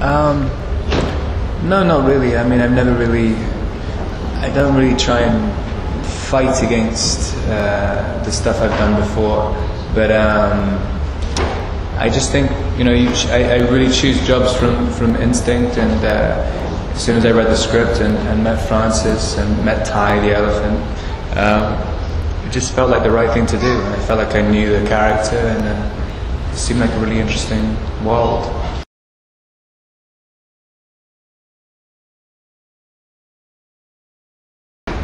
No, not really. I mean, I don't really try and fight against the stuff I've done before, but I just think, you know, I really choose jobs from instinct, and as soon as I read the script and met Francis and met Ty the elephant, it just felt like the right thing to do, and I felt like I knew the character, and it seemed like a really interesting world.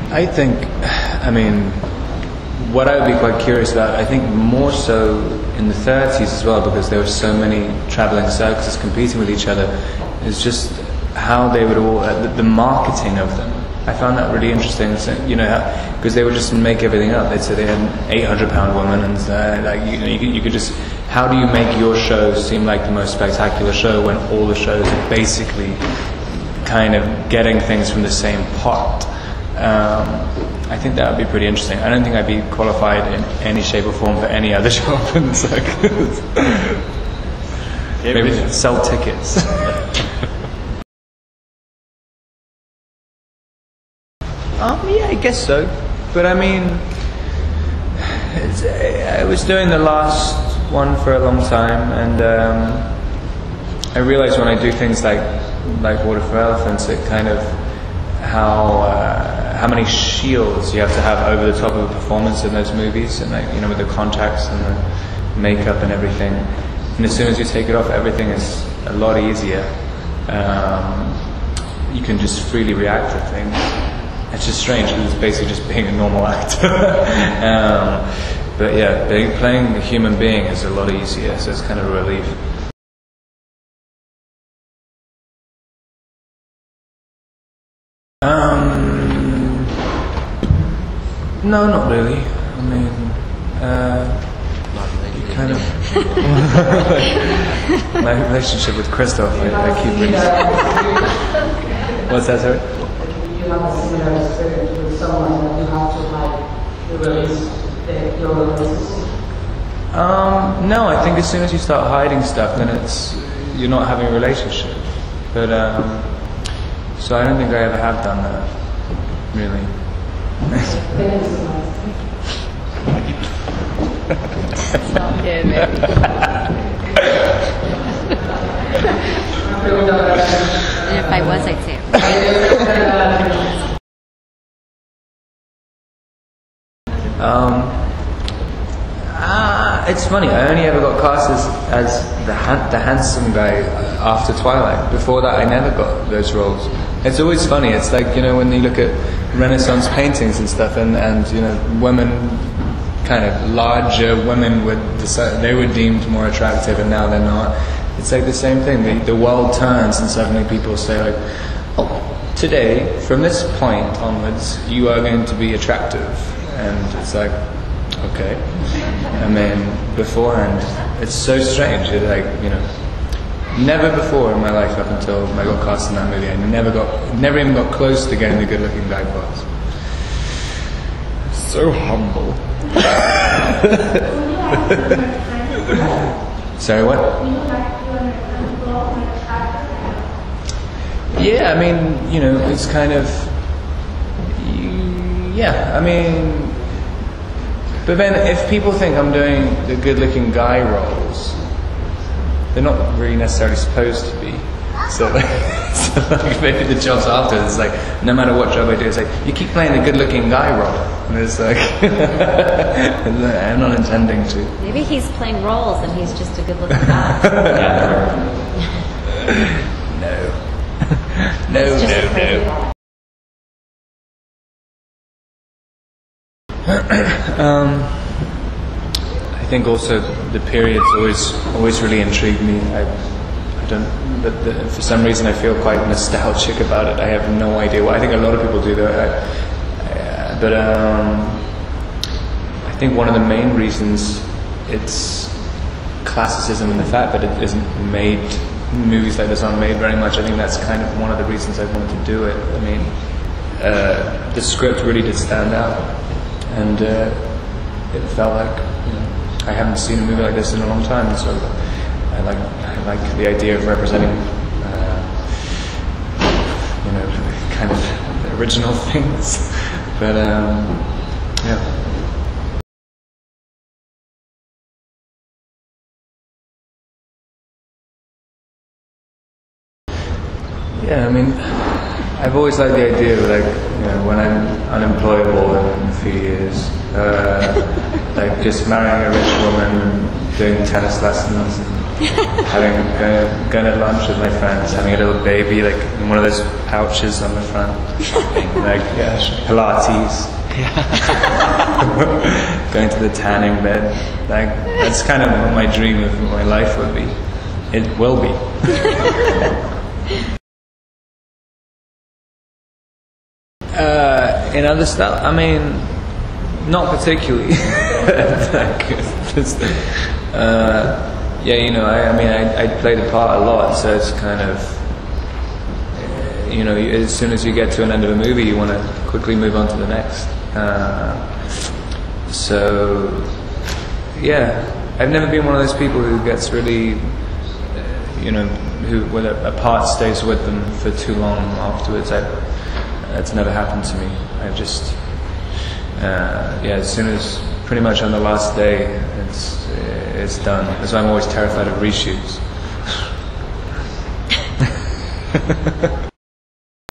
I think, I mean, what I would be quite curious about, I think more so in the 30s as well, because there were so many traveling circuses competing with each other, is just how they would all, the marketing of them. I found that really interesting, so, you know, because they would just make everything up. They'd say they had an 800-pound woman, and like you could just, how do you make your show seem like the most spectacular show when all the shows are basically kind of getting things from the same pot? I think that would be pretty interesting. I don't think I'd be qualified in any shape or form for any other job in the circus. Maybe sell tickets. Yeah, I guess so. But I mean, I was doing the last one for a long time, and I realized when I do things like Water for Elephants, it kind of how many shields you have to have over the top of a performance in those movies, and like, you know, with the contacts and the makeup and everything. And as soon as you take it off, everything is a lot easier. You can just freely react to things. It's just strange because it's basically just being a normal actor. But yeah, playing a human being is a lot easier, so it's kind of a relief. No, not really. I mean, kind of my relationship with Christoph. I keep really. What's that, sorry? You have a similar experience with someone that you have to release your relationship? No, I think as soon as you start hiding stuff, then you're not having a relationship. But so I don't think I ever have done that, really. Stop it, baby. And if I was, I'd say it. It's funny, I only ever got cast as the handsome guy after Twilight. Before that, I never got those roles. It's always funny, it's like, you know, when you look at Renaissance paintings and stuff, and you know, women, kind of larger women, they were deemed more attractive, and now they're not. It's like the same thing, the world turns, and suddenly people say like, oh, today, from this point onwards, you are going to be attractive. And it's like, okay. I mean, beforehand, it's so strange. It's like, you know, never before in my life up until I got cast in that movie, I never even got close to getting the good-looking guy part. So humble. Sorry, what? Yeah, I mean, you know, it's kind of, yeah, I mean, but then if people think I'm doing the good-looking guy roles, they're not really necessarily supposed to be. So like maybe the jobs after, it's like, no matter what job I do, it's like, you keep playing the good-looking guy role. And it's like, I'm not intending to. Maybe he's playing roles and he's just a good-looking guy. No. I think also the period's always really intrigued me. For some reason I feel quite nostalgic about it. I have no idea why. I think a lot of people do though. But I think one of the main reasons it's classicism and the fact that it isn't made, movies like this aren't made very much. I think that's kind of one of the reasons I wanted to do it. I mean, the script really did stand out, and it felt like, you know, I haven't seen a movie like this in a long time, so I like the idea of representing original things. But yeah. Yeah, I mean, I've always liked the idea of, like, you know, when I'm unemployable in a few years, like just marrying a rich woman and doing tennis lessons and going to lunch with my friends, having a little baby, like in one of those pouches on the front, like Pilates, going to the tanning bed. Like, that's kind of what my dream of my life would be. It will be. In other stuff, I mean, not particularly. Like, just, yeah, you know, I play the part a lot, so it's kind of, you know, as soon as you get to an end of a movie, you want to quickly move on to the next. So, yeah, I've never been one of those people who gets really, you know, where a part stays with them for too long afterwards. That's never happened to me. I've just, yeah, as soon as, pretty much on the last day, it's done. That's why I'm always terrified of reshoots.